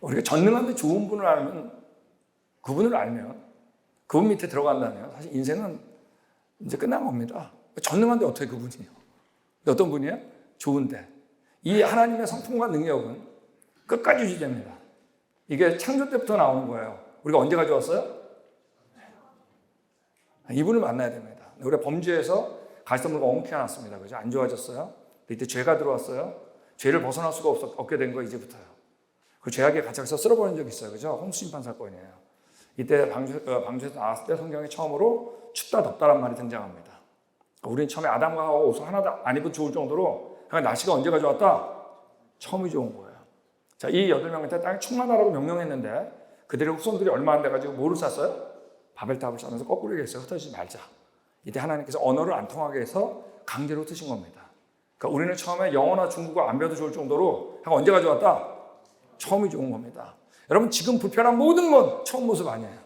우리가 전능한데 좋은 분을 알면, 그분을 알면, 그분 밑에 들어간다면 사실 인생은 이제 끝난 겁니다. 전능한데 어떻게 그분이에요? 어떤 분이에요? 좋은데. 이 하나님의 성품과 능력은 끝까지 유지됩니다. 이게 창조 때부터 나오는 거예요. 우리가 언제 가져왔어요? 이분을 만나야 됩니다. 우리가 범죄에서 가시덤불과 엉켜 놨습니다. 그죠? 안 좋아졌어요. 이때 죄가 들어왔어요. 죄를 벗어날 수가 없게 된 거 이제부터요. 그 죄악의 갇혀서 쓸어버린 적이 있어요. 그죠? 홍수심판 사건이에요. 이때 방주에서 나왔을 때 성경에 처음으로 춥다 덥다란 말이 등장합니다. 우리는 처음에 아담과 하와 옷을 하나도 안 입은 좋을 정도로 날씨가 언제 가져왔다? 처음이 좋은 거예요. 자, 이 8명한테 땅이 충만하라고 명령했는데 그들의 후손들이 얼마 안 돼가지고 뭐를 쌌어요? 바벨탑을 쌓면서 거꾸로 얘기했어요. 흩어지지 말자. 이때 하나님께서 언어를 안 통하게 해서 강제로 흩으신 겁니다. 그러니까 우리는 처음에 영어나 중국어 안 배워도 좋을 정도로 언제 가져왔다? 처음이 좋은 겁니다. 여러분 지금 불편한 모든 건 처음 모습 아니에요.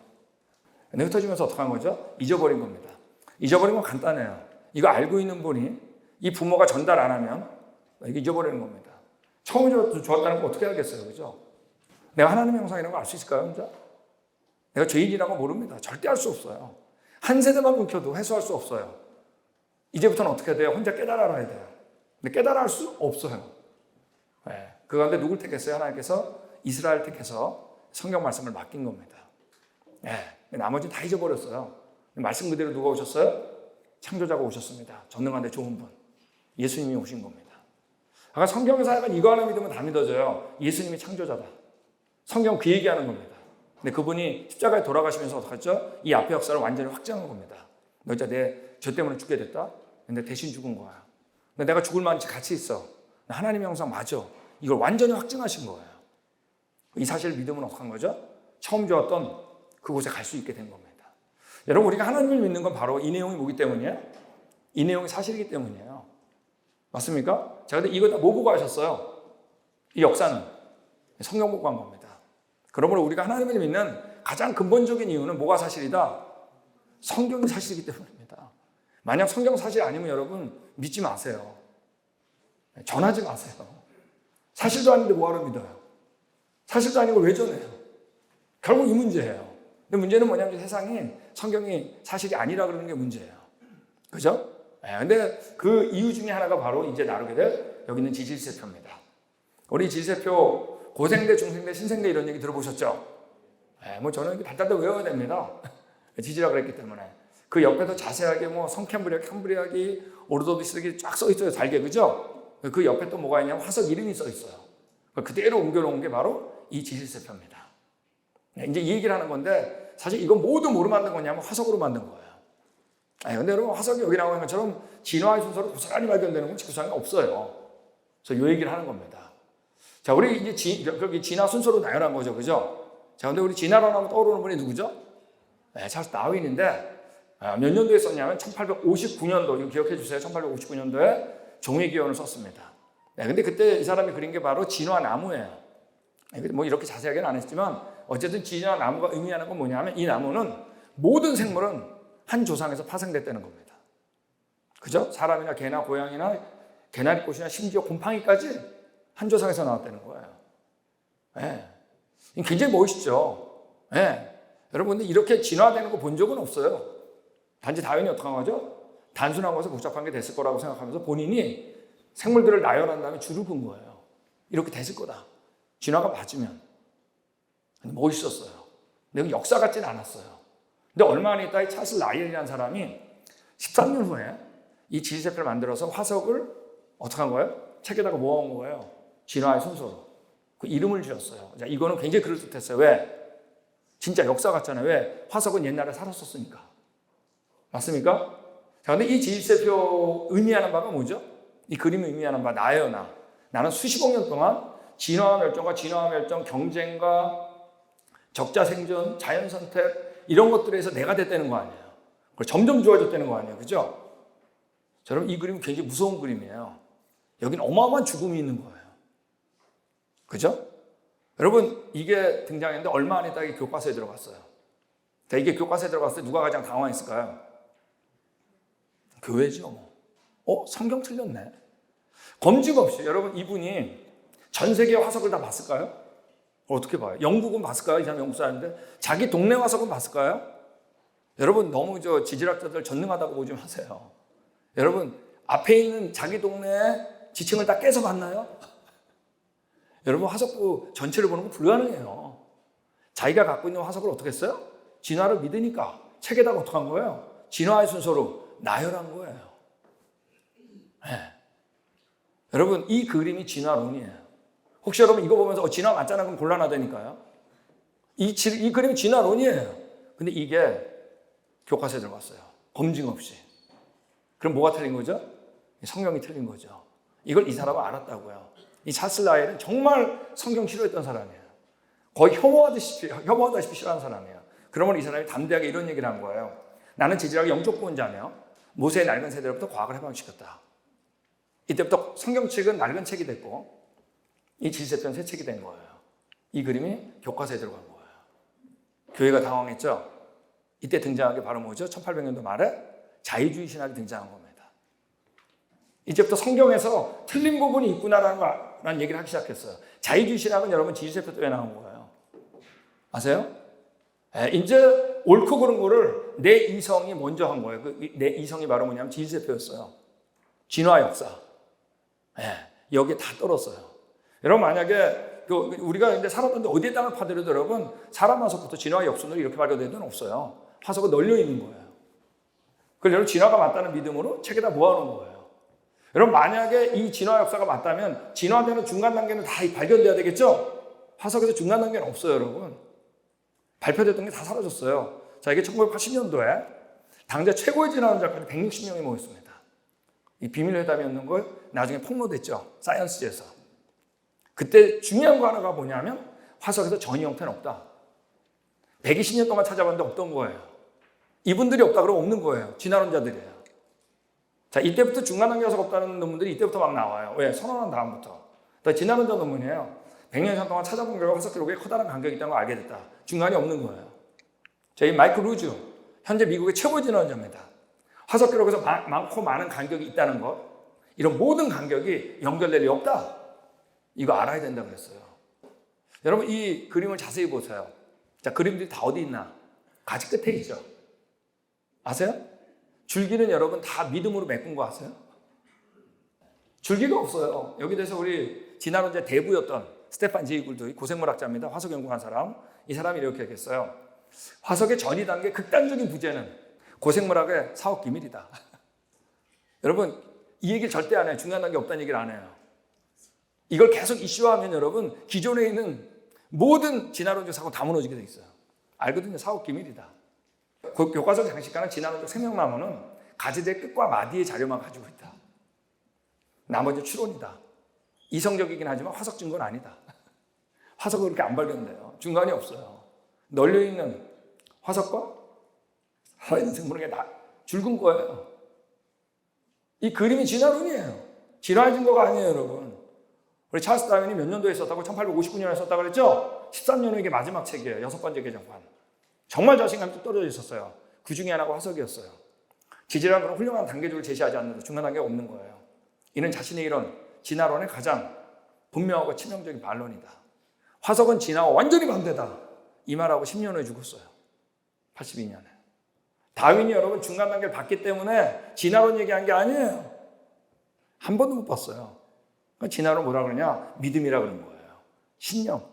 근데 흩어지면서 어떡한 거죠? 잊어버린 겁니다. 잊어버린 건 간단해요. 이거 알고 있는 분이 이 부모가 전달 안 하면 이게 잊어버리는 겁니다. 처음에 좋았다는 거 어떻게 알겠어요? 그죠? 내가 하나님의 형상이라는 거 알 수 있을까요? 혼자? 내가 죄인이라는 거 모릅니다. 절대 알 수 없어요. 한 세대만 묵혀도 해소할 수 없어요. 이제부터는 어떻게 돼요? 혼자 깨달아 알아야 돼요. 근데 깨달아 알 수 없어요. 네. 그 가운데 누굴 택했어요? 하나님께서 이스라엘 택해서 성경 말씀을 맡긴 겁니다. 네. 나머지는 다 잊어버렸어요. 말씀 그대로 누가 오셨어요? 창조자가 오셨습니다. 전능한데 좋은 분. 예수님이 오신 겁니다. 아까 성경에서 약간 이거 하나 믿으면 다 믿어져요. 예수님이 창조자다. 성경 그 얘기하는 겁니다. 근데 그분이 십자가에 돌아가시면서 어떡하죠? 이 앞의 역사를 완전히 확정한 겁니다. 너 진짜 내 죄 때문에 죽게 됐다? 근데 대신 죽은 거야. 근데 내가 죽을 만치 같이 있어. 하나님의 형상 맞아. 이걸 완전히 확증하신 거예요. 이 사실을 믿으면 어떡한 거죠? 처음 좋았던 그곳에 갈 수 있게 된 겁니다. 여러분 우리가 하나님을 믿는 건 바로 이 내용이 뭐기 때문이에요? 이 내용이 사실이기 때문이에요. 맞습니까? 자, 근데 이거 다 뭐 보고 하셨어요? 이 역사는 성경 보고 한 겁니다. 그러므로 우리가 하나님을 믿는 가장 근본적인 이유는 뭐가 사실이다? 성경이 사실이기 때문입니다. 만약 성경 사실 아니면 여러분 믿지 마세요. 전하지 마세요. 사실도 아닌데 뭐하러 믿어요? 사실도 아니고 왜 전해요? 결국 이 문제예요. 근데 문제는 뭐냐면 세상이 성경이 사실이 아니라 그러는 게 문제예요. 그죠? 근데 그 이유 중에 하나가 바로 이제 나누게 될 여기 있는 지질세표입니다. 우리 지질세표 고생대, 중생대, 신생대 이런 얘기 들어보셨죠? 뭐 저는 달달달 외워야 됩니다. 지지라 그랬기 때문에. 그 옆에도 자세하게 뭐 성캠브리아기, 캠브리아기, 오르도비스기 쫙 써 있어요. 잘게, 그죠? 그 옆에 또 뭐가 있냐면 화석 이름이 써 있어요. 그대로 옮겨놓은 게 바로 이 지질세표입니다. 이제 이 얘기를 하는 건데 사실 이건 모두 뭐로 만든 거냐면 화석으로 만든 거예요. 근데 여러분 화석이 여기 나오는 것처럼 진화의 순서로 고스란히 발견되는 건 지구상에 없어요. 그래서 이 얘기를 하는 겁니다. 자, 우리 이제 그렇게 진화 순서로 나열한 거죠, 그죠? 자, 근데 우리 진화라고 하면 떠오르는 분이 누구죠? 찰스 다윈인데 몇 년도에 썼냐면 1859년도, 이거 기억해 주세요. 1859년도에 종이기원을 썼습니다. 근데 그때 이 사람이 그린 게 바로 진화나무예요. 뭐 이렇게 자세하게는 안 했지만 어쨌든 진화나무가 의미하는 건 뭐냐면 이 나무는 모든 생물은 한 조상에서 파생됐다는 겁니다. 그죠? 사람이나 개나 고양이나 개나리꽃이나 심지어 곰팡이까지 한 조상에서 나왔다는 거예요. 굉장히 멋있죠. 여러분 근데 이렇게 진화되는 거 본 적은 없어요. 단지 다윈이 어떻게 한 거죠? 단순한 것에 복잡한 게 됐을 거라고 생각하면서 본인이 생물들을 나열한 다음에 줄을 긋은 거예요. 이렇게 됐을 거다. 진화가 맞으면. 근데 멋있었어요. 근데 역사 같지는 않았어요. 근데 얼마 안 있다 이 찰스 라이언이라는 사람이 13년 후에 이 지질세표를 만들어서 화석을 어떻게 한 거예요? 책에다가 모아온 거예요. 진화의 순서로. 그 이름을 지었어요. 자, 이거는 굉장히 그럴듯했어요. 왜? 진짜 역사 같잖아요. 왜? 화석은 옛날에 살았었으니까. 맞습니까? 자, 근데 이 지질세표 의미하는 바가 뭐죠? 이 그림이 의미하는 바, 나예요, 나. 나는 수십억 년 동안 진화와 멸종과 진화와 멸종, 경쟁과 적자 생존, 자연 선택 이런 것들에서 내가 됐다는 거 아니에요. 그걸 점점 좋아졌다는 거 아니에요. 그죠? 자, 여러분 이 그림은 굉장히 무서운 그림이에요. 여기는 어마어마한 죽음이 있는 거예요. 그죠? 여러분 이게 등장했는데 얼마 안 있다가 교과서에 들어갔어요. 자, 이게 교과서에 들어갔을 때 누가 가장 당황했을까요? 교회죠. 성경 틀렸네. 검증 없이 여러분 이분이 전 세계의 화석을 다 봤을까요? 어떻게 봐요? 영국은 봤을까요? 이 사람 영국 사람인데 자기 동네 화석은 봤을까요? 여러분 너무 지질학자들 전능하다고 보지 마세요. 여러분 앞에 있는 자기 동네 지층을 다 깨서 봤나요? 여러분 화석부 전체를 보는 건 불가능해요. 자기가 갖고 있는 화석을 어떻게 했어요? 진화를 믿으니까 책에다가 어떻게 한 거예요? 진화의 순서로 나열한 거예요. 네. 여러분 이 그림이 진화론이에요. 혹시 여러분 이거 보면서 진화 맞잖아 그럼 곤란하다니까요. 이 그림이 진화론이에요. 근데 이게 교과서에 들어갔어요. 검증 없이. 그럼 뭐가 틀린 거죠? 성경이 틀린 거죠. 이걸 이 사람은 알았다고요. 이 찰스 라웰은 정말 성경 싫어했던 사람이에요. 거의 혐오하다시피 싫어하는 사람이에요. 그러면 이 사람이 담대하게 이런 얘기를 한 거예요. 나는 지질학의 영적 구원자며 모세의 낡은 세대로부터 과학을 해방시켰다. 이때부터 성경책은 낡은 책이 됐고 이 질서편 새 책이 된 거예요. 이 그림이 교과서에 들어간 거예요. 교회가 당황했죠. 이때 등장한 게 바로 뭐죠? 1800년도 말에 자유주의 신학이 등장한 겁니다. 이제부터 성경에서 틀린 부분이 있구나라는 얘기를 하기 시작했어요. 자유주의 신학은 여러분 지지세표 때문에 나온 거예요. 아세요? 이제 옳고 그른 거를 내 이성이 먼저 한 거예요. 내 이성이 바로 뭐냐면 지지세표였어요. 진화 역사. 여기에 다 떨었어요. 여러분 만약에 우리가 근데 살았던데 어디에 땅을 파더라도 여러분 사람 화석부터 진화의 역순으로 이렇게 발견된 데는 없어요. 화석은 널려 있는 거예요. 그걸 여러분 진화가 맞다는 믿음으로 책에다 모아놓은 거예요. 여러분 만약에 이 진화 역사가 맞다면 진화되는 중간 단계는 다 발견돼야 되겠죠? 화석에서 중간 단계는 없어요, 여러분. 발표됐던 게 다 사라졌어요. 자, 이게 1980년도에 당대 최고의 진화론자까지 160명이 모였습니다. 이 비밀회담이었는 걸 나중에 폭로됐죠. 사이언스지에서. 그때 중요한 거 하나가 뭐냐면 화석에서 전이 형태는 없다. 120년 동안 찾아봤는데 없던 거예요. 이분들이 없다 그러면 없는 거예요. 진화론자들이에요. 자, 이때부터 중간 단계 화석 없다는 논문들이 이때부터 막 나와요. 왜? 선언한 다음부터. 진화론자 논문이에요. 100년 이상 동안 찾아본 결과 화석 기록에 커다란 간격이 있다는 걸 알게 됐다. 중간이 없는 거예요. 자, 이 마이클 루즈, 현재 미국의 최고 진화론자입니다. 화석 기록에서 많고 많은 간격이 있다는 것, 이런 모든 간격이 연결될 리 없다. 이거 알아야 된다고 그랬어요. 여러분 이 그림을 자세히 보세요. 자, 그림들이 다 어디 있나? 가지 끝에 있죠. 아세요? 줄기는 여러분 다 믿음으로 메꾼 거 아세요? 줄기가 없어요. 여기 대해서 우리 진화론자 대부였던 스테판 제이굴도 고생물학자입니다. 화석 연구한 사람. 이 사람이 이렇게 얘기했어요. 화석의 전이 단계 극단적인 부재는 고생물학의 사업 기밀이다. 여러분 이 얘기를 절대 안 해요. 중간 단계 없다는 얘기를 안 해요. 이걸 계속 이슈화하면 여러분 기존에 있는 모든 진화론적 사고 다 무너지게 돼 있어요. 알거든요. 사업 기밀이다. 그 교과서 장식가는 진화론적 생명나무는 가지대 끝과 마디의 자료만 가지고 있다. 나머지 추론이다. 이성적이긴 하지만 화석 증거는 아니다. 화석은 그렇게 안 발견돼요. 중간이 없어요. 널려있는 화석과 살아있는 생물에게 줄근 거예요. 이 그림이 진화론이에요. 진화의 증거가 아니에요, 여러분. 우리 찰스 다윈이 몇 년도에 썼다고? 1859년에 썼다고 그랬죠? 13년 후 이게 마지막 책이에요. 6번째 개정판. 정말 자신감이 떨어져 있었어요. 그 중에 하나가 화석이었어요. 지질학은 그런 훌륭한 단계적을 제시하지 않는데 중간 단계가 없는 거예요. 이는 자신의 이런 진화론의 가장 분명하고 치명적인 반론이다. 화석은 진화와 완전히 반대다. 이 말하고 10년 후에 죽었어요. 82년에. 다윈이 여러분 중간 단계를 봤기 때문에 진화론 얘기한 게 아니에요. 한 번도 못 봤어요. 진화론 뭐라 그러냐? 믿음이라 그런 거예요. 신념.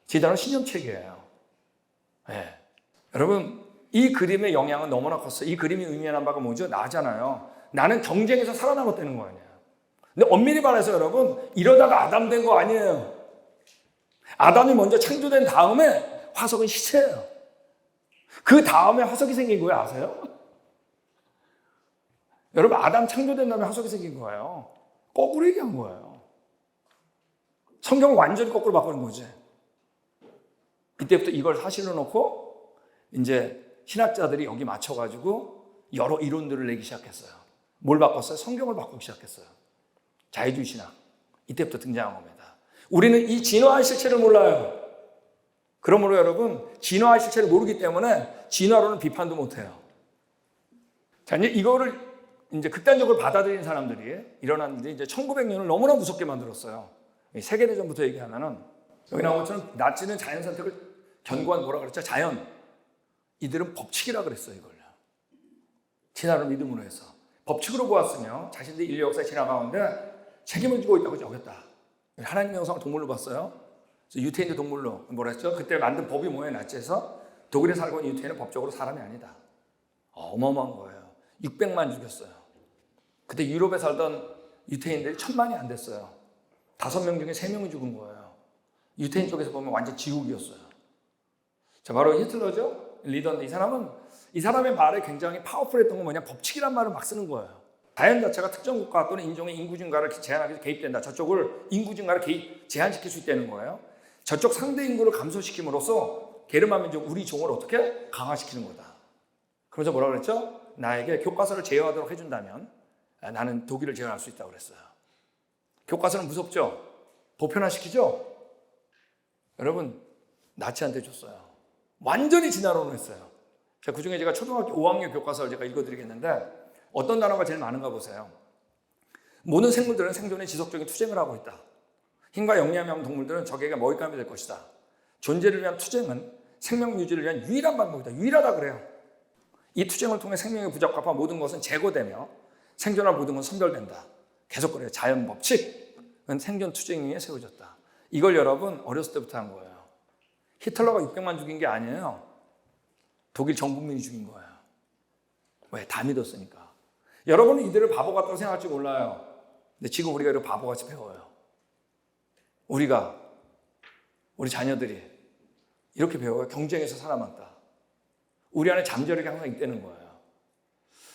진화론 신념책이에요. 네. 여러분 이 그림의 영향은 너무나 컸어요. 이 그림이 의미하는 바가 뭐죠? 나잖아요. 나는 경쟁에서 살아남았다는 거 아니에요. 근데 엄밀히 말해서 여러분 이러다가 아담 된 거 아니에요. 아담이 먼저 창조된 다음에 화석은 시체예요. 그 다음에 화석이 생긴 거예요. 아세요? 여러분 아담 창조된 다음에 화석이 생긴 거예요. 거꾸로 얘기한 거예요. 성경을 완전히 거꾸로 바꾸는 거지. 이때부터 이걸 사실로 놓고 이제 신학자들이 여기 맞춰가지고 여러 이론들을 내기 시작했어요. 뭘 바꿨어요? 성경을 바꾸기 시작했어요. 자유주의 신학. 이때부터 등장한 겁니다. 우리는 이 진화의 실체를 몰라요. 그러므로 여러분 진화의 실체를 모르기 때문에 진화론은 비판도 못해요. 자, 이제 이거를 이제 극단적으로 받아들인 사람들이 일어났는데 이제 1900년을 너무나 무섭게 만들었어요. 세계대전부터 얘기하면은 여기 나온 것처럼 나치는 자연 선택을 견고한 뭐라 그랬죠? 자연. 이들은 법칙이라 그랬어요, 이걸. 진화를 믿음으로 해서. 법칙으로 보았으며 자신들이 인류 역사에 지나 가운데 책임을 지고 있다고 여겼다. 하나님의 형상을 동물로 봤어요. 그래서 유태인도 동물로 뭐라 했죠? 그때 만든 법이 뭐예요? 나치에서 독일에 살고 있는 유태인은 법적으로 사람이 아니다. 어마어마한 거예요. 600만 죽였어요. 그때 유럽에 살던 유태인들이 1000만이 안 됐어요. 5명 중에 3명이 죽은 거예요. 유태인 쪽에서 보면 완전 지옥이었어요. 자, 바로 히틀러죠. 리더인데 이 사람의 말에 굉장히 파워풀했던 건 뭐냐? 법칙이란 말을 막 쓰는 거예요. 자연 자체가 특정 국가 또는 인종의 인구 증가를 제한하기 위해서 개입된다. 저쪽을 인구 증가를 제한시킬 수 있다는 거예요. 저쪽 상대 인구를 감소시킴으로써 게르만 민족 우리 종을 어떻게 강화시키는 거다. 그러면서 뭐라 그랬죠? 나에게 교과서를 제어하도록 해준다면 나는 독일을 제어할 수 있다고 그랬어요. 교과서는 무섭죠? 보편화시키죠? 여러분, 나치한테 줬어요. 완전히 진화론을 했어요. 자, 그중에 제가 초등학교 5학년 교과서를 제가 읽어드리겠는데 어떤 단어가 제일 많은가 보세요. 모든 생물들은 생존에 지속적인 투쟁을 하고 있다. 힘과 영리함이 없는 동물들은 적에게 먹잇감이 될 것이다. 존재를 위한 투쟁은 생명 유지를 위한 유일한 방법이다. 유일하다 그래요. 이 투쟁을 통해 생명의 부적합한 모든 것은 제거되며 생존할 모든 것은 선별된다. 계속 그래요. 자연 법칙은 생존 투쟁 위에 세워졌다. 이걸 여러분 어렸을 때부터 한 거예요. 히틀러가 600만 죽인 게 아니에요. 독일 전 국민이 죽인 거예요. 왜? 다 믿었으니까. 여러분은 이들을 바보 같다고 생각할지 몰라요. 근데 지금 우리가 이렇게 바보같이 배워요. 우리 자녀들이 이렇게 배워요. 경쟁에서 살아남다. 우리 안에 잠재력이 항상 있다는 거예요.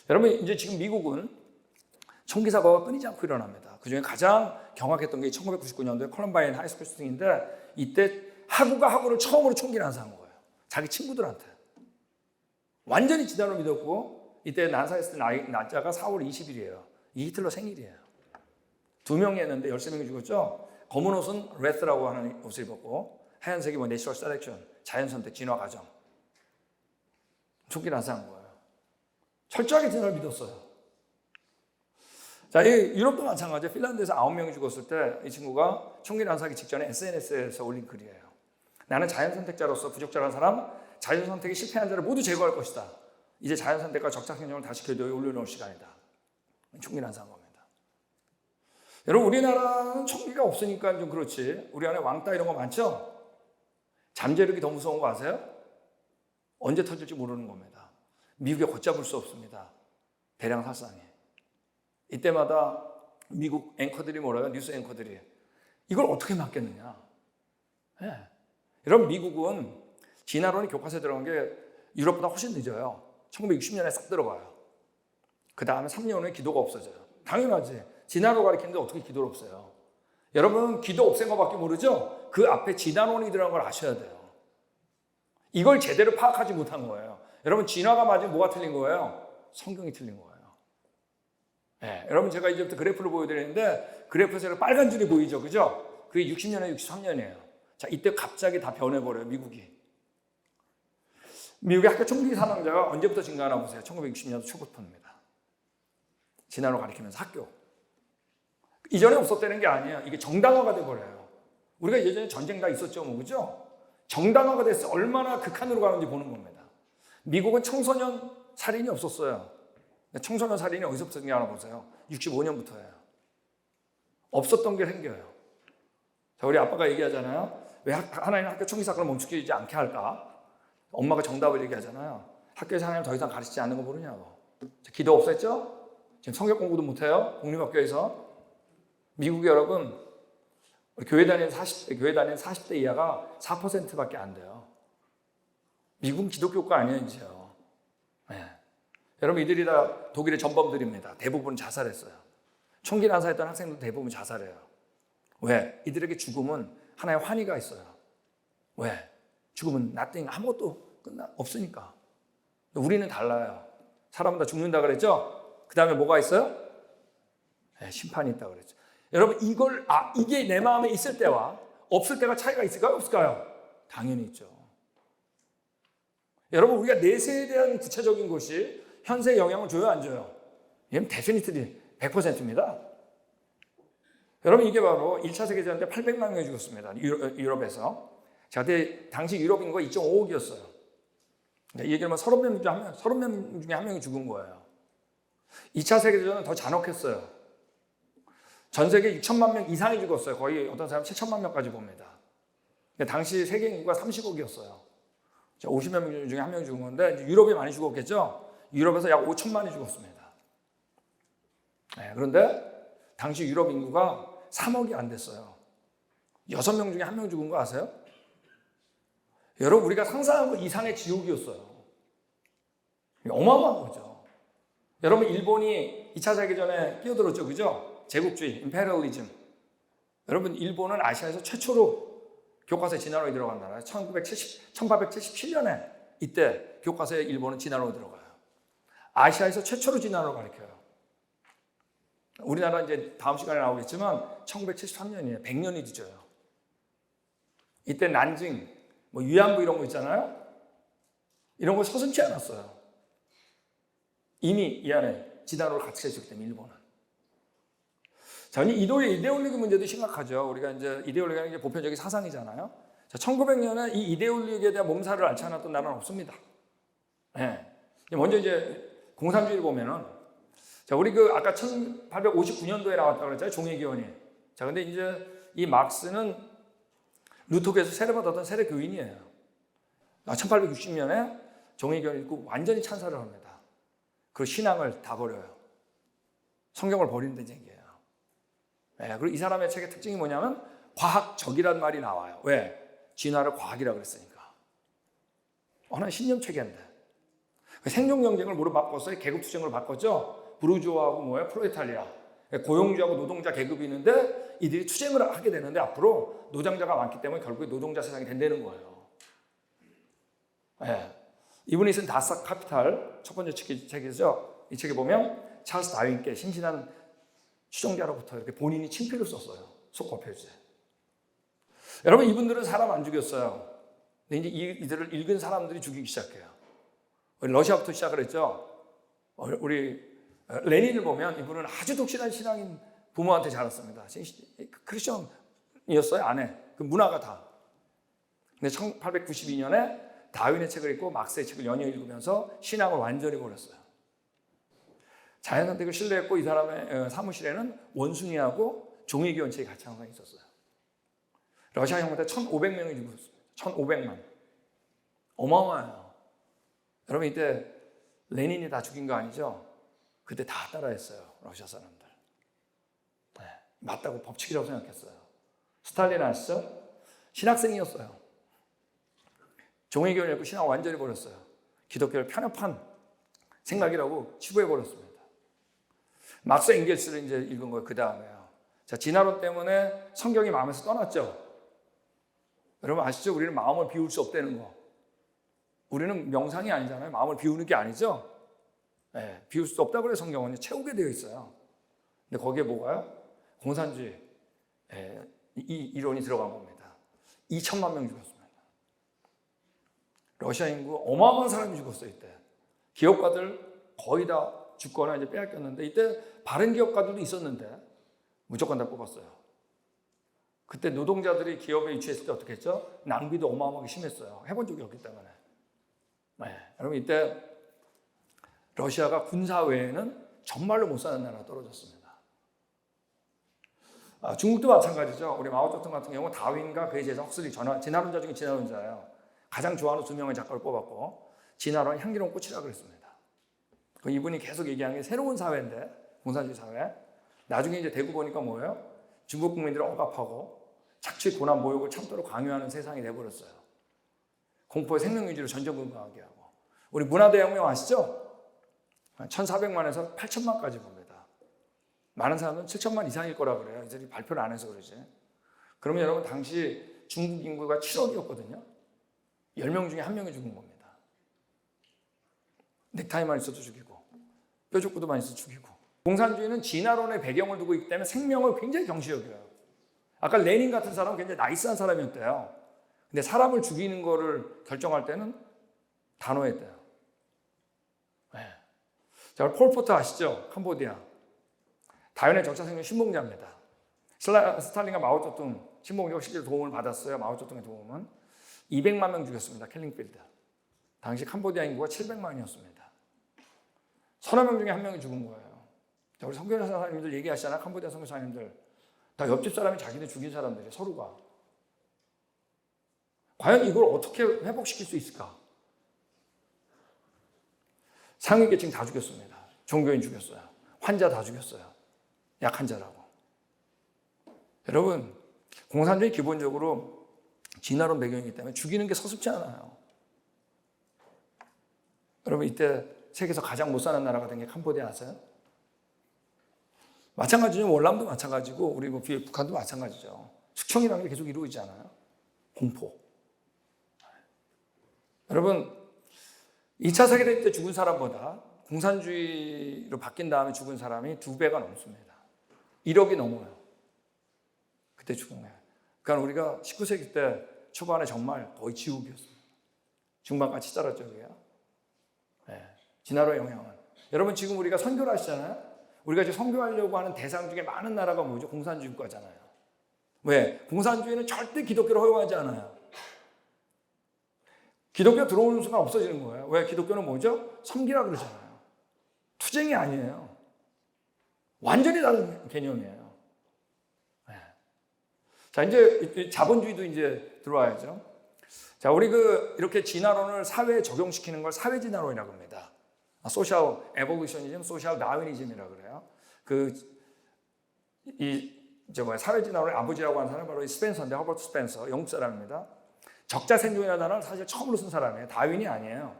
여러분, 이제 지금 미국은 총기 사고가 끊이지 않고 일어납니다. 그중에 가장 경악했던 게 1999년도에 콜럼바인 하이스쿨 슈팅인데 이때 하구가 하구를 처음으로 총기를 난사한 거예요. 자기 친구들한테. 완전히 진화로 믿었고 이때 난사했을 때 날짜가 4월 20일이에요. 이 히틀러 생일이에요. 2명이 했는데 13명이 죽었죠. 검은 옷은 레스라고 하는 옷을 입었고 하얀색이 내추럴 셀렉션, 자연선택, 진화 과정. 총기 난사한 거예요. 철저하게 진화를 믿었어요. 자, 이 유럽도 마찬가지예요. 핀란드에서 9명이 죽었을 때 이 친구가 총기 난사하기 직전에 SNS에서 올린 글이에요. 나는 자연선택자로서 부적절한 사람, 자연선택이 실패한 자를 모두 제거할 것이다. 이제 자연선택과 적자생존을 다시 궤도에 올려놓을 시간이다. 총기 난사한 겁니다. 여러분, 우리나라는 총기가 없으니까 좀 그렇지. 우리 안에 왕따 이런 거 많죠? 잠재력이 더 무서운 거 아세요? 언제 터질지 모르는 겁니다. 미국에 걷잡을 수 없습니다. 대량 살상이. 이때마다 미국 앵커들이 뭐라요? 뉴스 앵커들이. 이걸 어떻게 막겠느냐? 네. 여러분, 미국은 진화론이 교과서에 들어간 게 유럽보다 훨씬 늦어요. 1960년에 싹 들어가요. 그 다음에 3년 후에 기도가 없어져요. 당연하지. 진화로 가르치는데 어떻게 기도를 없어요? 여러분, 기도 없앤 것밖에 모르죠? 그 앞에 진화론이 들어간 걸 아셔야 돼요. 이걸 제대로 파악하지 못한 거예요. 여러분, 진화가 맞으면 뭐가 틀린 거예요? 성경이 틀린 거예요. 네, 여러분, 제가 이제부터 그래프를 보여드리는데 그래프에서 빨간 줄이 보이죠? 그죠? 그게 60년에 63년이에요. 자, 이때 갑자기 다 변해버려요, 미국이. 미국의 학교 총기 사망자가 언제부터 증가하나 보세요. 1960년도 초부터입니다. 진화로 가리키면서 학교. 이전에 없었다는 게 아니에요. 이게 정당화가 돼버려요. 우리가 예전에 전쟁 다 있었죠, 뭐, 그죠? 정당화가 됐어요. 얼마나 극한으로 가는지 보는 겁니다. 미국은 청소년 살인이 없었어요. 청소년 살인이 어디서부터 생겨나 보세요. 65년부터예요. 없었던 게 생겨요. 자, 우리 아빠가 얘기하잖아요. 왜 하나님 학교 총기 사건을 멈추지 않게 할까? 엄마가 정답을 얘기하잖아요. 학교에서 하나님 더 이상 가르치지 않는 거 모르냐고. 자, 기도 없었죠? 지금 성경 공부도 못해요. 공립학교에서. 미국 여러분, 교회 다니는 40대 이하가 4%밖에 안 돼요. 미국은 기독교가 아니에요, 이제요. 네. 여러분, 이들이 다 독일의 전범들입니다. 대부분 자살했어요. 총기 난사했던 학생들 대부분 자살해요. 왜? 이들에게 죽음은 하나의 환희가 있어요. 왜? 죽음은 nothing, 아무것도 없으니까. 우리는 달라요. 사람은 다 죽는다 그랬죠? 그 다음에 뭐가 있어요? 네, 심판이 있다 그랬죠. 여러분, 이게 내 마음에 있을 때와 없을 때가 차이가 있을까요? 없을까요? 당연히 있죠. 여러분, 우리가 내세에 대한 구체적인 것이 현세에 영향을 줘요, 안 줘요? 얘는 데피니트리 100%입니다. 여러분 이게 바로 1차 세계대전 때 800만 명이 죽었습니다. 유럽에서. 자, 그때 당시 유럽 인구가 2.5억이었어요. 이 얘기를 하면 30명 중에 한 명이 죽은 거예요. 2차 세계대전은 더 잔혹했어요. 전 세계 6천만 명 이상이 죽었어요. 거의 어떤 사람 7천만 명까지 봅니다. 당시 세계 인구가 30억이었어요. 50몇 명 중에 한 명이 죽은 건데 유럽이 많이 죽었겠죠. 유럽에서 약 5천만이 죽었습니다. 네, 그런데 당시 유럽 인구가 3억이 안 됐어요. 6명 중에 한 명 죽은 거 아세요? 여러분 우리가 상상한 것 이상의 지옥이었어요. 어마어마한 거죠. 여러분 일본이 2차 세계전에 끼어들었죠. 그죠? 제국주의, 임페리얼리즘. 여러분 일본은 아시아에서 최초로 교과서에 진화론이 들어간 나라예요. 1877년에 이때 교과서에 일본은 진화론이 들어가요. 아시아에서 최초로 진화론을 가르쳐요. 우리나라 이제 다음 시간에 나오겠지만 1973년이에요. 100년이 뒤져요. 이때 난징, 위안부 이런 거 있잖아요. 이런 거 서슴지 않았어요. 이미 이 안에 진화론을 같이 했기 때문에 일본은. 자, 이데올로기 문제도 심각하죠. 우리가 이제 이데올로기가 이제 보편적인 사상이잖아요. 자, 1900년에 이 이데올로기에 대한 몸살을 앓지 않았던 나라는 없습니다. 네. 먼저 이제 공산주의를 보면은, 자, 우리 아까 1859년도에 나왔다고 그랬잖아요. 종회기원이. 자, 근데 이제 이 막스는 루터교에서 세례받았던 세례 교인이에요. 1860년에 종회기원을 읽고 완전히 찬사를 합니다. 그 신앙을 다 버려요. 성경을 버린다는 얘기예요. 네, 그리고 이 사람의 책의 특징이 뭐냐면 과학적이란 말이 나와요. 왜? 진화를 과학이라고 그랬으니까. 하나의 신념체계인데. 생존 경쟁을 뭐로 바꿨어요? 계급투쟁으로 바꿨죠. 부르주아하고 뭐예요? 프롤레타리아. 고용주하고 노동자 계급이 있는데 이들이 투쟁을 하게 되는데 앞으로 노동자가 많기 때문에 결국에 노동자 세상이 된다는 거예요. 네. 이분이 쓴 다스 카피탈 첫 번째 책이죠. 이 책에 보면 찰스 다윈께 신신한 추종자로부터 이렇게 본인이 친필을 썼어요. 속거표지. 여러분 이분들은 사람 안 죽였어요. 근데 이제 이들을 읽은 사람들이 죽이기 시작해요. 러시아부터 시작을 했죠. 우리 레닌을 보면 이분은 아주 독실한 신앙인 부모한테 자랐습니다. 크리스천이었어요. 아내. 그 문화가 다. 근데 1892년에 다윈의 책을 읽고 막스의 책을 연이어 읽으면서 신앙을 완전히 버렸어요. 자연선택을 신뢰했고 이 사람의 사무실에는 원숭이하고 종이기원 책이 같이 항상 있었어요. 러시아 혁명 때 1,500명이 죽었어요. 1,500만. 어마어마해요. 여러분 이때 레닌이 다 죽인 거 아니죠? 그때 다 따라했어요. 러시아 사람들. 네, 맞다고 법칙이라고 생각했어요. 스탈린 아시죠? 신학생이었어요. 종이기원을 읽고 신앙을 완전히 버렸어요. 기독교를 편협한 생각이라고 치부해버렸습니다. 막스 엥겔스를 이제 읽은 거예요. 그 다음에요. 자, 진화론 때문에 성경이 마음에서 떠났죠. 여러분 아시죠? 우리는 마음을 비울 수 없다는 거. 우리는 명상이 아니잖아요. 마음을 비우는 게 아니죠. 네, 비울 수 없다고 그래요. 성경은 채우게 되어 있어요. 근데 거기에 뭐가요? 공산주의 이 이론이 들어간 겁니다. 2천만 명 죽었습니다. 러시아 인구 어마어마한 사람이 죽었어요. 이때 기업가들 거의 다 죽거나 이제 빼앗겼는데 이때 바른 기업가들도 있었는데 무조건 다 뽑았어요. 그때 노동자들이 기업에 위치했을 때 어떻게 했죠? 낭비도 어마어마하게 심했어요. 해본 적이 없기 때문에. 네, 여러분 이때 러시아가 군사 외에는 정말로 못 사는 나라가 떨어졌습니다. 중국도 마찬가지죠. 우리 마오쩌둥 같은 경우 다윈과 그의 제자 헉슬리 진화론자 중에 진화론자예요. 가장 좋아하는 두 명의 작가를 뽑았고 진화론 향기로운 꽃이라고 그랬습니다. 이분이 계속 얘기하는 게 새로운 사회인데 공산주의 사회. 나중에 이제 대구 보니까 뭐예요? 중국 국민들을 억압하고 착취, 고난, 모욕을 참도록 강요하는 세상이 돼버렸어요. 공포의 생명유지를 전전긍긍하게 하고. 우리 문화대혁명 아시죠? 1,400만에서 8천만까지 봅니다. 많은 사람은 7천만 이상일 거라 그래요. 이들이 발표를 안 해서 그러지. 그러면 여러분 당시 중국 인구가 7억이었거든요. 10명 중에 1명이 죽은 겁니다. 넥타이만 있어도 죽이고 뾰족구도만 있어도 죽이고. 공산주의는 진화론의 배경을 두고 있기 때문에 생명을 굉장히 경시 여겨요. 아까 레닌 같은 사람은 굉장히 나이스한 사람이었대요. 근데 사람을 죽이는 거를 결정할 때는 단호했대요. 네. 자, 폴포트 아시죠? 캄보디아. 다윈의 적자 생존 신봉자입니다. 스탈린과 마오쩌둥, 신봉주가 실제로 도움을 받았어요. 마오쩌둥의 도움은. 200만 명 죽였습니다. 킬링필드. 당시 캄보디아 인구가 700만이었습니다. 서너 명 중에 한 명이 죽은 거예요. 우리 선교사님들 얘기하시잖아요. 캄보디아 선교사님들. 다 옆집 사람이 자기네 죽인 사람들이 서로가. 과연 이걸 어떻게 회복시킬 수 있을까? 상위 계층 다 죽였습니다. 종교인 죽였어요. 환자 다 죽였어요. 약한 자라고. 여러분, 공산주의 기본적으로 진화론 배경이기 때문에 죽이는 게 서슴지 않아요. 여러분, 이때 세계에서 가장 못 사는 나라가 된 게 캄보디아 아세요? 마찬가지죠. 월남도 마찬가지고 우리 북한도 마찬가지죠. 숙청이라는 게 계속 이루어지지 않아요? 공포. 여러분, 2차 세계대전 때 죽은 사람보다 공산주의로 바뀐 다음에 죽은 사람이 2배가 넘습니다. 1억이 넘어요. 그때 죽은 거예요. 그러니까 우리가 19세기 때 초반에 정말 거의 지옥이었어요. 중반까지 짜랐죠, 우리가. 네. 진화론의 영향은. 여러분, 지금 우리가 선교를 하시잖아요? 우리가 지금 선교하려고 하는 대상 중에 많은 나라가 뭐죠? 공산주의 국가잖아요. 왜? 공산주의는 절대 기독교를 허용하지 않아요. 기독교 들어오는 순간 없어지는 거예요. 왜? 기독교는 뭐죠? 섬기라 그러잖아요. 투쟁이 아니에요. 완전히 다른 개념이에요. 네. 자, 이제 자본주의도 이제 들어와야죠. 자, 우리 이렇게 진화론을 사회에 적용시키는 걸 사회 진화론이라고 합니다. 소셜 에볼루셔니즘, 소셜 다윈이즘이라고 그래요. 사회 진화론의 아버지라고 하는 사람은 바로 이 스펜서인데, 허버트 스펜서, 영국 사람입니다. 적자 생존이라는 단어를 사실 처음으로 쓴 사람이에요. 다윈이 아니에요.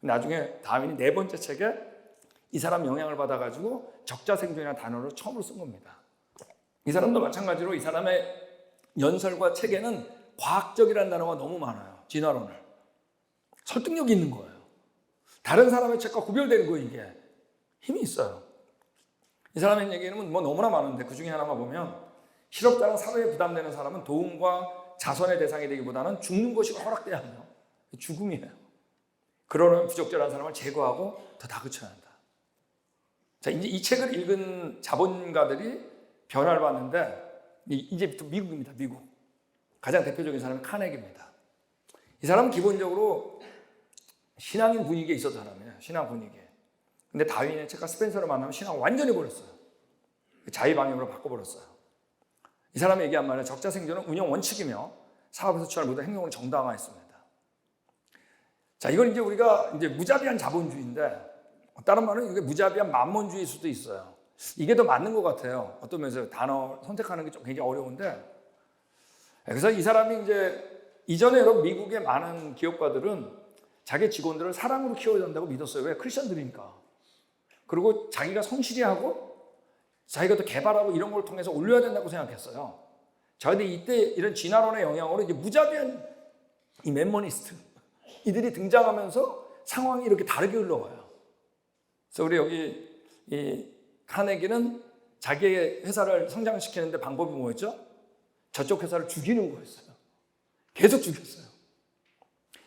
나중에 다윈이 4번째 책에 이 사람 영향을 받아가지고 적자 생존이라는 단어를 처음으로 쓴 겁니다. 이 사람도 마찬가지로 이 사람의 연설과 책에는 과학적이라는 단어가 너무 많아요. 진화론을. 설득력이 있는 거예요. 다른 사람의 책과 구별되는 거예요, 이게. 힘이 있어요. 이 사람의 얘기는 뭐 너무나 많은데 그 중에 하나만 보면 실업자랑 사회에 부담되는 사람은 도움과 자선의 대상이 되기보다는 죽는 것이 허락돼야 해요. 죽음이에요. 그러는 부적절한 사람을 제거하고 더 다그쳐야 한다. 자, 이제 이 책을 읽은 자본가들이 변화를 봤는데 이제부터 미국입니다. 미국. 가장 대표적인 사람이 카네기입니다. 이 사람은 기본적으로 신앙인 분위기에 있었던 사람이에요. 신앙 분위기에. 근데 다윈의 책과 스펜서를 만나면 신앙을 완전히 버렸어요. 자의 방향으로 바꿔버렸어요. 이 사람이 얘기한 말은 적자 생존은 운영 원칙이며 사업에서 취할 모든 행동을 정당화했습니다. 자, 이건 이제 우리가 이제 무자비한 자본주의인데, 다른 말은 이게 무자비한 만몬주의일 수도 있어요. 이게 더 맞는 것 같아요. 어떤 면에서 단어 선택하는 게 좀 굉장히 어려운데, 그래서 이 사람이 이제 이전에 여러분 미국의 많은 기업가들은 자기 직원들을 사랑으로 키워야 된다고 믿었어요. 왜? 크리스천들이니까. 그리고 자기가 성실히 하고 자기가 또 개발하고 이런 걸 통해서 올려야 된다고 생각했어요. 자, 근데 이때 이런 진화론의 영향으로 이제 무자비한 이 맨머니스트 이들이 등장하면서 상황이 이렇게 다르게 흘러가요. 그래서 우리 여기 이 카네기는 자기의 회사를 성장시키는데 방법이 뭐였죠? 저쪽 회사를 죽이는 거였어요. 계속 죽였어요.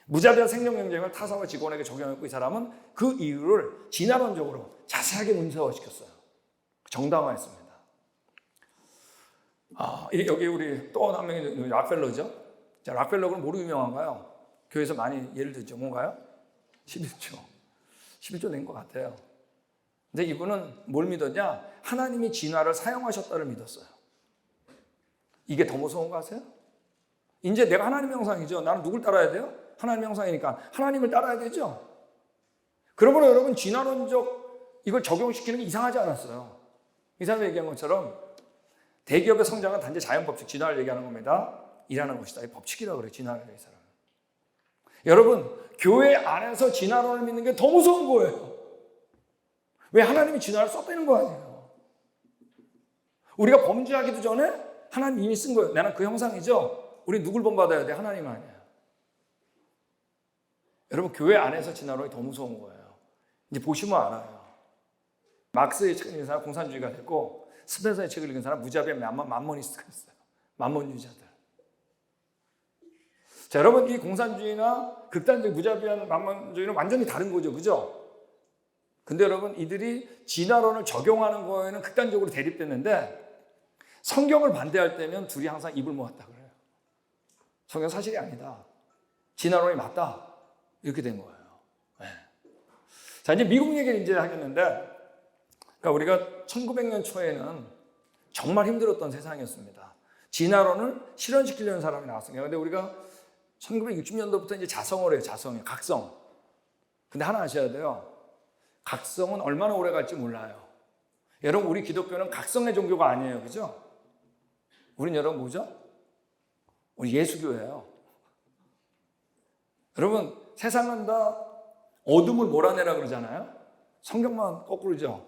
무자비한 생존 경쟁을 타사와 직원에게 적용했고, 이 사람은 그 이유를 진화론적으로 자세하게 문서화시켰어요. 정당화했습니다. 여기 우리 또 한 명이 락펠러죠. 자, 락펠러는 뭐로 유명한가요? 교회에서 많이 예를 들죠. 뭔가요? 11조. 11조 낸 것 같아요. 근데 이분은 뭘 믿었냐? 하나님이 진화를 사용하셨다를 믿었어요. 이게 더 무서운 거 아세요? 이제 내가 하나님 형상이죠. 나는 누굴 따라야 돼요? 하나님 형상이니까 하나님을 따라야 되죠. 그러므로 여러분 진화론적 이걸 적용시키는 게 이상하지 않았어요. 이 사람이 얘기한 것처럼 대기업의 성장은 단지 자연법칙, 진화를 얘기하는 겁니다. 일하는 것이다. 이 법칙이라고 그래요. 진화를 이 사람은. 여러분 교회 안에서 진화론을 믿는 게 더 무서운 거예요. 왜? 하나님이 진화를 썼다는 거 아니에요. 우리가 범죄하기도 전에 하나님 이미 쓴 거예요. 나는 그 형상이죠. 우리 누굴 본받아야 돼? 하나님 아니에요. 여러분 교회 안에서 진화론이 더 무서운 거예요. 이제 보시면 알아요. 막스의 책을 읽은 사람 공산주의가 됐고, 스펜서의 책을 읽은 사람 무자비한 만모니스트가 됐어요. 만몬주의자들. 자, 여러분 이 공산주의나 극단적 무자비한 만몬주의는 완전히 다른 거죠. 그죠? 근데 여러분 이들이 진화론을 적용하는 거에는 극단적으로 대립됐는데, 성경을 반대할 때면 둘이 항상 입을 모았다 그래요. 성경 사실이 아니다. 진화론이 맞다. 이렇게 된 거예요. 네. 자, 이제 미국 얘기를 이제 하겠는데, 그러니까 우리가 1900년 초에는 정말 힘들었던 세상이었습니다. 진화론을 실현시키려는 사람이 나왔습니다. 근데 우리가 1960년도부터 이제 자성을 해요. 자성이요. 각성. 근데 하나 아셔야 돼요. 각성은 얼마나 오래 갈지 몰라요. 여러분, 우리 기독교는 각성의 종교가 아니에요. 그죠? 우린 여러분 뭐죠? 우리 예수교예요. 여러분, 세상은 다 어둠을 몰아내라 그러잖아요. 성경만 거꾸로죠.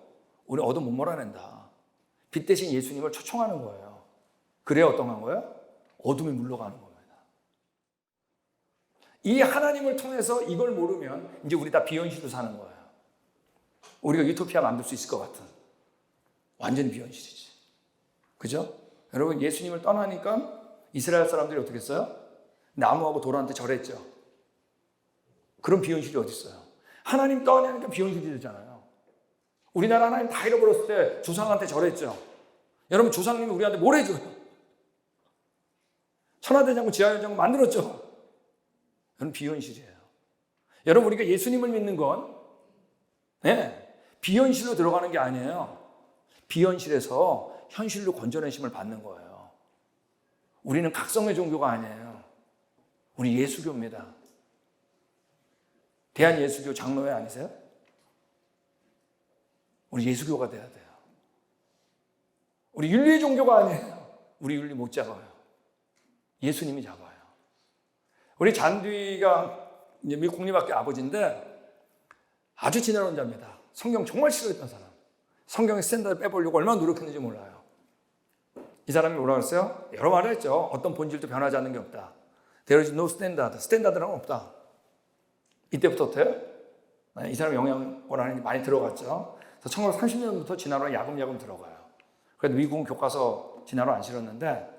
우리 어둠 못 몰아낸다. 빛 대신 예수님을 초청하는 거예요. 그래야 어떤 거예요? 어둠이 물러가는 겁니다. 이 하나님을 통해서 이걸 모르면 이제 우리 다 비현실로 사는 거예요. 우리가 유토피아 만들 수 있을 것 같은 완전히 비현실이지. 그죠? 여러분, 예수님을 떠나니까 이스라엘 사람들이 어떻게 했어요? 나무하고 돌한테 절했죠. 그런 비현실이 어디 있어요? 하나님 떠나니까 비현실이 되잖아요. 우리나라 하나님 다 잃어버렸을 때 조상한테 절했죠. 여러분, 조상님이 우리한테 뭘 해줘요? 천하대장군, 지하대장군 만들었죠. 그건 비현실이에요. 여러분, 우리가 예수님을 믿는 건 비현실로 들어가는 게 아니에요. 비현실에서 현실로 건져내심을 받는 거예요. 우리는 각성의 종교가 아니에요. 우리 예수교입니다. 대한예수교 장로회 아니세요? 우리 예수교가 돼야 돼요. 우리 윤리의 종교가 아니에요. 우리 윤리 못 잡아요. 예수님이 잡아요. 우리 잔디가 이제 미국 국립학교 아버지인데 아주 진화론자입니다. 성경 정말 싫어했던 사람. 성경의 스탠다드 빼보려고 얼마나 노력했는지 몰라요. 이 사람이 뭐라고 했어요? 여러 말을 했죠. 어떤 본질도 변하지 않는 게 없다. There is no standard. 스탠다드란 없다. 이때부터 어때요? 이 사람 영향을 하는 게 많이 들어갔죠. 그래서 1930년부터 진화론이 야금야금 들어가요. 그래도 미국은 교과서 진화론 안 실었는데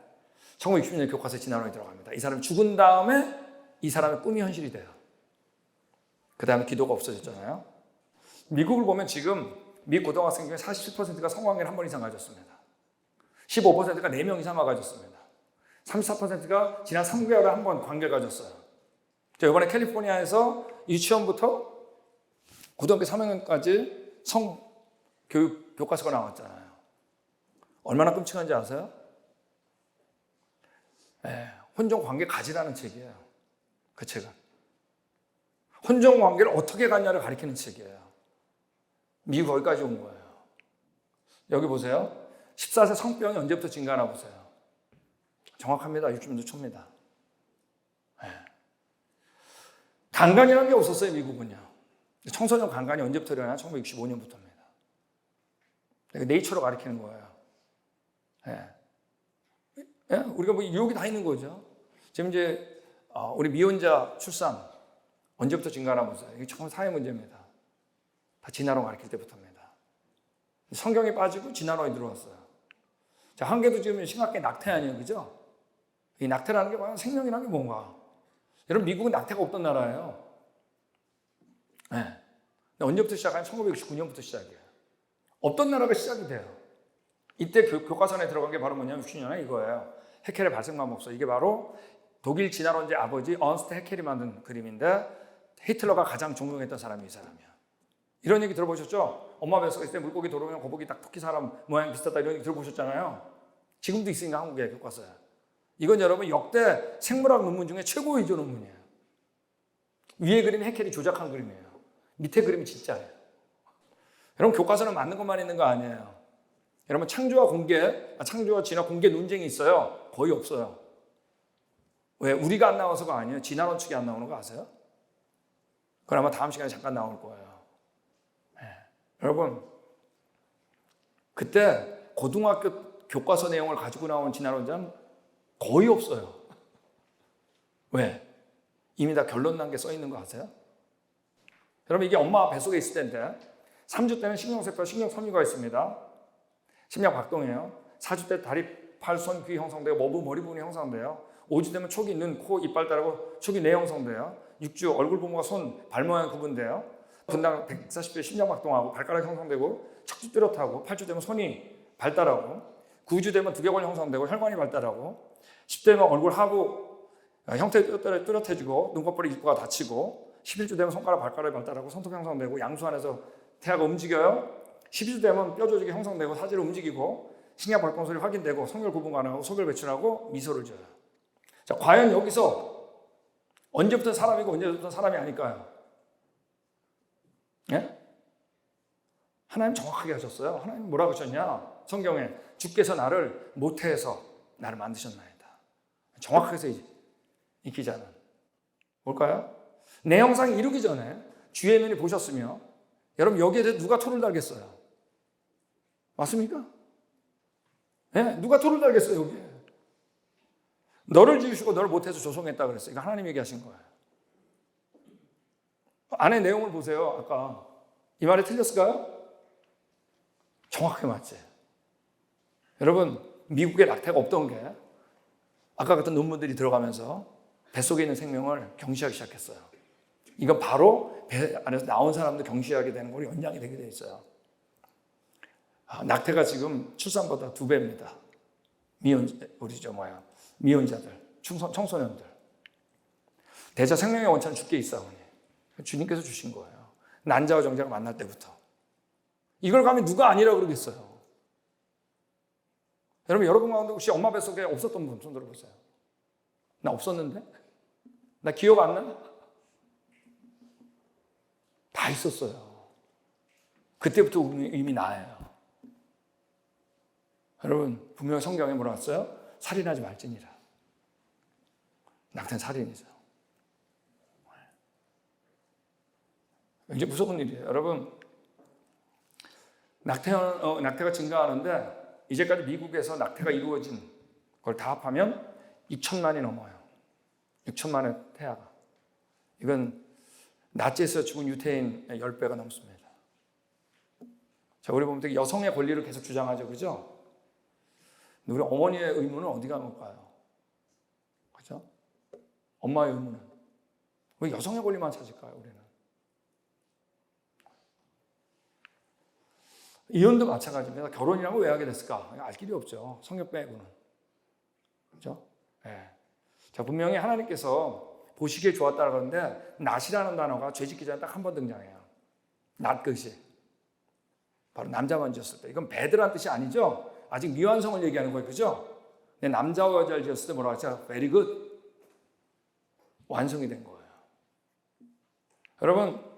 1960년 교과서에 진화론이 들어갑니다. 이 사람이 죽은 다음에 이 사람의 꿈이 현실이 돼요. 그 다음에 기도가 없어졌잖아요. 미국을 보면 지금 미 고등학생 중에 47%가 성관계를 한 번 이상 가졌습니다. 15%가 4명 이상을 가졌습니다. 34%가 지난 3개월에 한 번 관계를 가졌어요. 이번에 캘리포니아에서 유치원부터 고등학교 3학년까지 성교육 교과서가 나왔잖아요. 얼마나 끔찍한지 아세요? 혼종관계 가지라는 책이에요. 그 책은. 혼종관계를 어떻게 갖냐를 가리키는 책이에요. 미국 거기까지 온 거예요. 여기 보세요. 14세 성병이 언제부터 증가하나 보세요. 정확합니다. 60년대 초입니다. 강간이라는 게 없었어요, 미국은요. 청소년 강간이 언제부터 일어나냐? 1965년부터입니다. 네이처로 가리키는 거예요. 우리가 뭐 유혹이 다 있는 거죠. 지금 이제 우리 미혼자 출산 언제부터 증가하나 보세요. 이게 정말 사회 문제입니다. 다 진화론 가르칠 때부터입니다. 성경에 빠지고 진화론이 들어왔어요. 자, 한계도 지금 심각하게 낙태 아니에요, 그죠? 이 낙태라는 게 뭐야? 생명이라는 게 뭔가? 여러분, 미국은 낙태가 없던 나라예요. 근데 언제부터 시작하냐? 1969년부터 시작이에요. 없던 나라가 시작이 돼요. 이때 교과서에 들어간 게 바로 뭐냐면 60년에 이거예요. 해켈의 발생마법서. 이게 바로 독일 진화론자의 아버지 언스트 해켈이 만든 그림인데 히틀러가 가장 존경했던 사람이 이 사람이야. 이런 얘기 들어보셨죠? 엄마 뱃속에 있을 때 물고기 들어오면 거북이 딱 토끼 사람 모양 비슷하다 이런 얘기 들어보셨잖아요. 지금도 있으니까 한국에 교과서에. 이건 여러분 역대 생물학 논문 중에 최고 위조 논문이에요. 위에 그림이 해켈이 조작한 그림이에요. 밑에 그림이 진짜예요. 여러분, 교과서는 맞는 것만 있는 거 아니에요. 여러분, 창조와 진화 공개 논쟁이 있어요? 거의 없어요. 왜? 우리가 안 나와서가 아니에요. 진화론 측이 안 나오는 거 아세요? 그건 아마 다음 시간에 잠깐 나올 거예요. 여러분, 그때 고등학교 교과서 내용을 가지고 나온 진화론자는 거의 없어요. 왜? 이미 다 결론 난 게 써 있는 거 아세요? 여러분, 이게 엄마 뱃속에 있을 때인데 3주 때는 신경세포, 신경섬유가 있습니다. 심장 박동이에요. 4주 때 다리, 팔, 손, 귀 형성되고 머부, 머리 부분이 형성돼요. 5주 되면 촉이 눈, 코, 이빨 따라고 촉이 뇌 형성돼요. 6주 얼굴 부분과 손, 발 모양이 구분돼요. 분당 140회 심장 박동하고 발가락 형성되고 척추 뚜렷하고 8주 되면 손이 발달하고 9주 되면 두개골 형성되고 혈관이 발달하고 10대면 얼굴 하부 형태 뚜렷해지고 눈꺼풀이 입구가 닫히고 11주 되면 손가락 발가락이 발달하고 손톱 형성되고 양수 안에서 태아가 움직여요. 12주 되면 뼈 조직이 형성되고 사지를 움직이고 식량 발권 소리 확인되고 성별 구분 가능하고 소변 배출하고 미소를 줘요. 자, 과연 여기서 언제부터 사람이고 언제부터 사람이 아닐까요? 예? 하나님 정확하게 하셨어요. 하나님 뭐라고 하셨냐? 성경에 주께서 나를 모태에서 나를 만드셨나이다. 정확하게 해서 이 기자는 뭘까요? 내 형상이 이루기 전에 주의 면이 보셨으며 여러분 여기에 대해 누가 토를 달겠어요? 맞습니까? 네? 누가 토를 달겠어요 여기에? 너를 지으시고 너를 모태에서 조성했다 그랬어요. 이거 하나님 얘기하신 거예요. 안에 내용을 보세요. 아까 이 말이 틀렸을까요? 정확하게 맞지. 여러분 미국에 낙태가 없던 게 아까 같은 논문들이 들어가면서 뱃속에 있는 생명을 경시하기 시작했어요. 이건 바로 배 안에서 나온 사람도 경시하게 되는 거로 연장이 되게 돼 있어요. 낙태가 지금 출산보다 2배입니다. 미혼자들, 청소년들. 대자 생명의 원천은 주께 있사오니 주님께서 주신 거예요. 난자와 정자가 만날 때부터. 이걸 감히 누가 아니라고 그러겠어요. 여러분 가운데 혹시 엄마 뱃속에 없었던 분 손 들어보세요. 나 없었는데? 나 기억 안 나? 다 있었어요. 그때부터 이미 나예요. 여러분 분명히 성경에 뭐라 했어요? 살인하지 말지니라. 낙태는 살인이죠. 굉장히 무서운 일이에요. 여러분 낙태가 증가하는데 이제까지 미국에서 낙태가 이루어진 걸 다 합하면 6천만이 넘어요. 6천만의 태아가. 이건 나치에서 죽은 유태인 10배가 넘습니다. 자, 우리 보면 여성의 권리를 계속 주장하죠. 그죠? 우리 어머니의 의무는 어디 간 걸까요? 그죠? 엄마의 의무는. 왜 여성의 권리만 찾을까요, 우리는? 이혼도 마찬가지입니다. 결혼이라고 왜 하게 됐을까? 알 길이 없죠. 성경 빼고는. 그죠? 네. 자, 분명히 하나님께서 보시기에 좋았다고 하는데, 낫이라는 단어가 죄짓기 전에 딱 한 번 등장해요. 낫것이. 바로 남자만 지었을 때. 이건 배드란 뜻이 아니죠? 아직 미완성을 얘기하는 거예요. 그죠? 근데 남자와 여자를 지었을 때 뭐라고 하죠? Very good. 완성이 된 거예요. 여러분,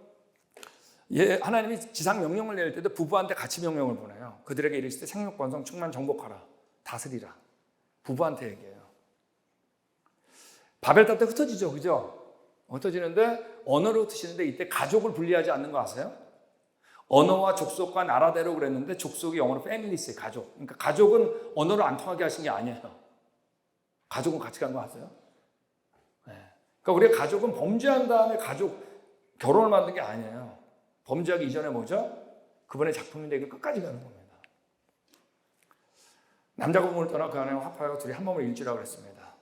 하나님이 지상 명령을 내릴 때도 부부한테 같이 명령을 보내요. 그들에게 이르실 때 생육, 번성, 충만, 정복하라. 다스리라. 부부한테 얘기해요. 바벨탑 때 흩어지죠. 그죠? 흩어지는데 언어로 흩어지는데 이때 가족을 분리하지 않는 거 아세요? 언어와 족속과 나라대로 그랬는데 족속이 영어로 패밀리스, 가족. 그러니까 가족은 언어를 안 통하게 하신 게 아니에요. 가족은 같이 간 거 아세요? 네. 그러니까 우리가 가족은 범죄한 다음에 결혼을 만든 게 아니에요. 범죄하기 이전에 뭐죠? 그분의 작품인데 이걸 끝까지 가는 겁니다. 남자가 부모를 떠나 그 안에 화합하여 둘이 한 몸을 일주라고 그랬습니다.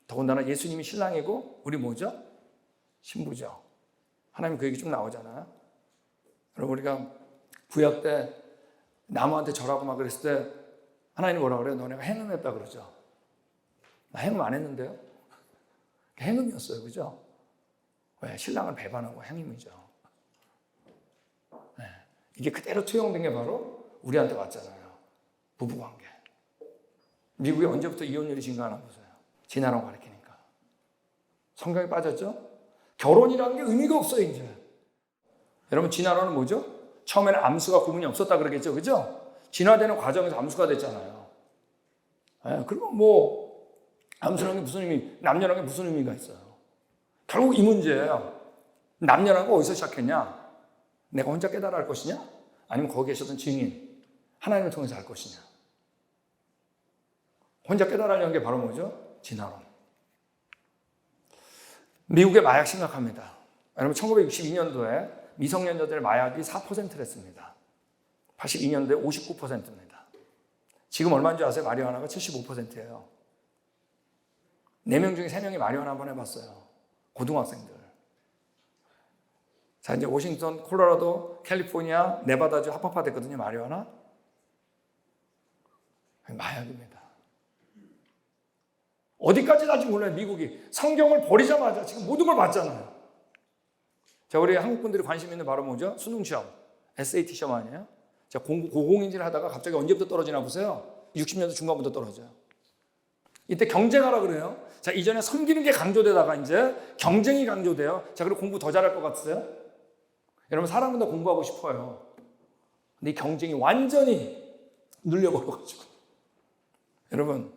더군다나 예수님이 신랑이고 우리 뭐죠? 신부죠. 하나님 그 얘기 쭉 나오잖아요. 여러분 우리가 구약 때 나무한테 절하고 막 그랬을 때 하나님이 뭐라고 그래요? 너네가 행음했다 그러죠. 나 행음 안 했는데요? 행음이었어요. 그죠? 왜? 신랑을 배반하고 행음이죠. 네. 이게 그대로 투영된 게 바로 우리한테 왔잖아요. 부부관계. 미국에 언제부터 이혼율이 증가하나 보세요. 진화론 가르치니까. 성경에 빠졌죠? 결혼이라는 게 의미가 없어요, 이제. 여러분, 진화론은 뭐죠? 처음에는 암수가 구분이 없었다 그러겠죠, 그죠? 진화되는 과정에서 암수가 됐잖아요. 네, 그리고 암수라는 게 무슨 남녀라는 게 무슨 의미가 있어요? 결국 이 문제예요. 남녀라는 거 어디서 시작했냐? 내가 혼자 깨달아 할 것이냐? 아니면 거기 계셨던 증인, 하나님을 통해서 할 것이냐? 혼자 깨달으려는 게 바로 뭐죠? 진화론. 미국의 마약 심각합니다. 여러분 1962년도에 미성년자들의 마약이 4%랬습니다. 82년도에 59%입니다. 지금 얼마인 줄 아세요? 마리화나가 75%예요. 4명 중에 3명이 마리화나 한번 해봤어요. 고등학생들. 자, 이제 워싱턴, 콜로라도, 캘리포니아, 네바다주 합법화됐거든요, 마리화나. 마약입니다. 어디까지 갈지 몰라요. 미국이 성경을 버리자마자 지금 모든 걸 봤잖아요. 자, 우리 한국 분들이 관심 있는 바로 뭐죠? 수능 시험, SAT 시험 아니에요? 자, 공부 고공인지를 하다가 갑자기 언제부터 떨어지나 보세요. 60년대 중반부터 떨어져요. 이때 경쟁하라 그래요. 자, 이전에 섬기는 게 강조되다가 이제 경쟁이 강조돼요. 자, 그리고 공부 더 잘할 것 같으세요? 여러분, 사람은 더 공부하고 싶어요. 근데 이 경쟁이 완전히 눌려버려가지고. 여러분,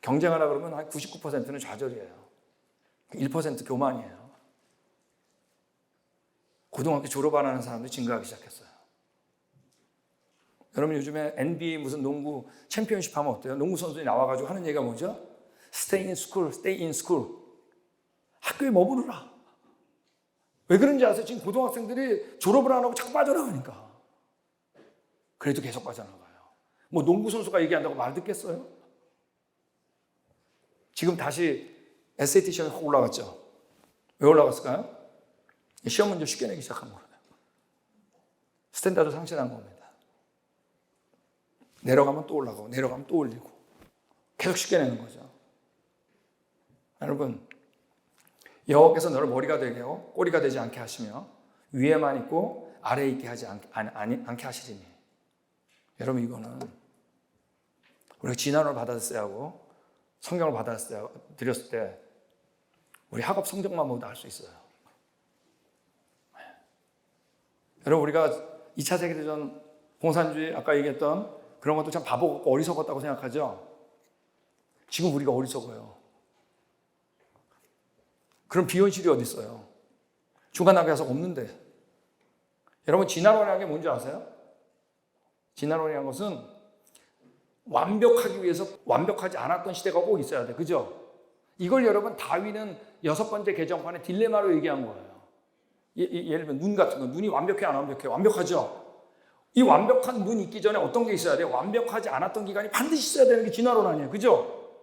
경쟁하라 그러면 한 99%는 좌절이에요. 1% 교만이에요. 고등학교 졸업 안 하는 사람들이 증가하기 시작했어요. 여러분, 요즘에 NBA 무슨 농구 챔피언십 하면 어때요? 농구 선수들이 나와가지고 하는 얘기가 뭐죠? Stay in school, stay in school. 학교에 머무르라. 왜 그런지 아세요? 지금 고등학생들이 졸업을 안 하고 자꾸 빠져나가니까. 그래도 계속 빠져나가요. 뭐 농구 선수가 얘기한다고 말 듣겠어요? 지금 다시 SAT 시험이 확 올라갔죠. 왜 올라갔을까요? 시험 문제 쉽게 내기 시작한 거예요. 스탠다드 상실한 겁니다. 내려가면 또 올라가고 내려가면 또 올리고 계속 쉽게 내는 거죠. 여러분, 여호와께서 너를 머리가 되게 하고 꼬리가 되지 않게 하시며 위에만 있고 아래에 있게 하지 않게 하시리니. 여러분, 이거는 우리가 진화론을 받았어야 하고 성경을 받아들였을 때 우리 학업 성적만 보도 알 수 있어요. 여러분, 우리가 2차 세계대전 공산주의 아까 얘기했던 그런 것도 참 바보 같고 어리석었다고 생각하죠. 지금 우리가 어리석어요. 그런 비현실이 어디 있어요? 중간단계 가서 없는데. 여러분, 진화론이라는 게 뭔지 아세요? 진화론이라는 것은 완벽하기 위해서 완벽하지 않았던 시대가 꼭 있어야 돼. 그죠? 이걸 여러분 다윈은 6번째 개정판의 딜레마로 얘기한 거예요. 예를 들면 눈 같은 거. 눈이 완벽해 안 완벽해? 완벽하죠? 이 완벽한 눈이 있기 전에 어떤 게 있어야 돼요? 완벽하지 않았던 기간이 반드시 있어야 되는 게 진화론 아니에요. 그죠?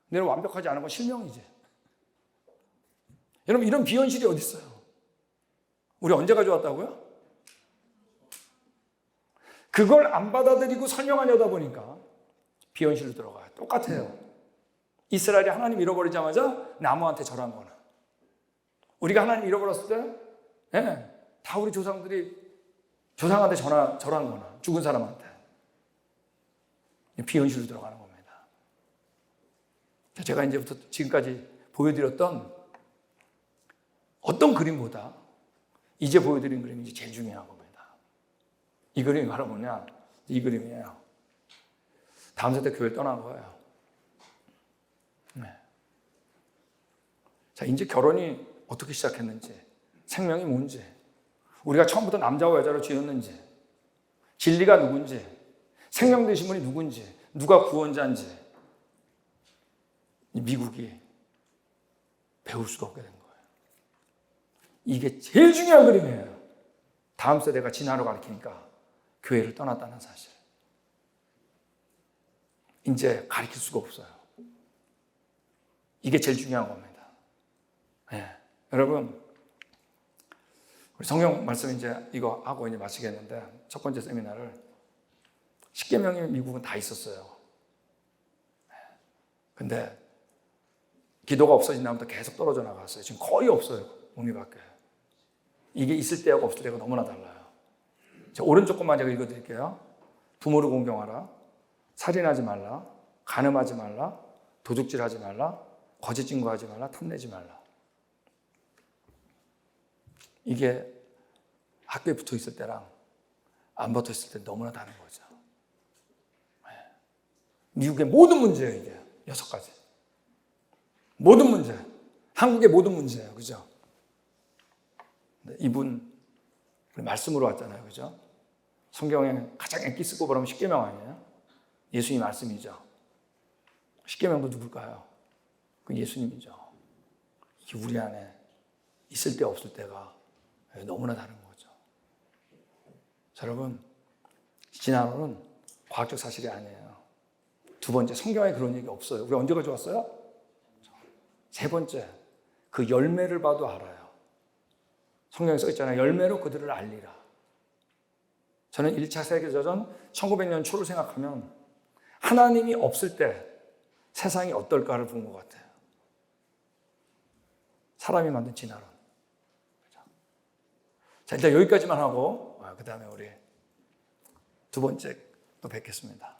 근데 완벽하지 않은 건 실명이지. 여러분, 이런 비현실이 어디 있어요? 우리 언제 가져왔다고요? 그걸 안 받아들이고 설명하려다 보니까 비현실로 들어가요. 똑같아요. 이스라엘이 하나님 잃어버리자마자 나무한테 절한 거나, 우리가 하나님 잃어버렸을 때 다 우리 조상들이 조상한테 절한 거나, 죽은 사람한테 비현실로 들어가는 겁니다. 제가 이제부터 지금까지 보여드렸던 어떤 그림보다 이제 보여드린 그림이 이제 제일 중요한 겁니다. 이 그림이 바로 뭐냐? 이 그림이에요. 다음 세대 교회를 떠난 거예요. 네. 자, 이제 결혼이 어떻게 시작했는지, 생명이 뭔지, 우리가 처음부터 남자와 여자로 지었는지, 진리가 누군지, 생명 되신 분이 누군지, 누가 구원자인지 미국이 배울 수가 없게 된 거예요. 이게 제일 중요한 그림이에요. 다음 세대가 진화로 가르치니까 교회를 떠났다는 사실. 이제 가르칠 수가 없어요. 이게 제일 중요한 겁니다. 네. 여러분, 우리 성경 말씀 이제 이거 하고 이제 마치겠는데, 첫 번째 세미나를 10계명이 미국은 다 있었어요. 근데 기도가 없어진 다음부터 계속 떨어져 나갔어요. 지금 거의 없어요. 몸이 바뀌어요. 이게 있을 때하고 없을 때가 너무나 달라요. 자, 오른쪽 것만 제가 읽어드릴게요. 부모를 공경하라, 살인하지 말라, 간음하지 말라, 도둑질하지 말라, 거짓 증거하지 말라, 탐내지 말라. 이게 학교에 붙어 있을 때랑 안 붙어 있을 때 너무나 다른 거죠. 미국의 모든 문제예요, 이게. 6가지. 모든 문제. 한국의 모든 문제예요. 그죠? 이분 말씀으로 왔잖아요. 그죠? 성경에 가장 엑기 쓰고 그러면 10계명 아니에요? 예수님 말씀이죠. 10계명도 누굴까요? 그 예수님이죠. 이게 우리 안에 있을 때 없을 때가 너무나 다른 거죠. 자, 여러분, 진화론은 과학적 사실이 아니에요. 두 번째, 성경에 그런 얘기 없어요. 우리 언제 가져왔어요? 세 번째, 그 열매를 봐도 알아요. 성경에 써 있잖아요. 열매로 그들을 알리라. 저는 1차 세계대전 1900년 초를 생각하면 하나님이 없을 때 세상이 어떨까를 본 것 같아요. 사람이 만든 진화론. 자, 일단 여기까지만 하고 그 다음에 우리 두 번째 또 뵙겠습니다.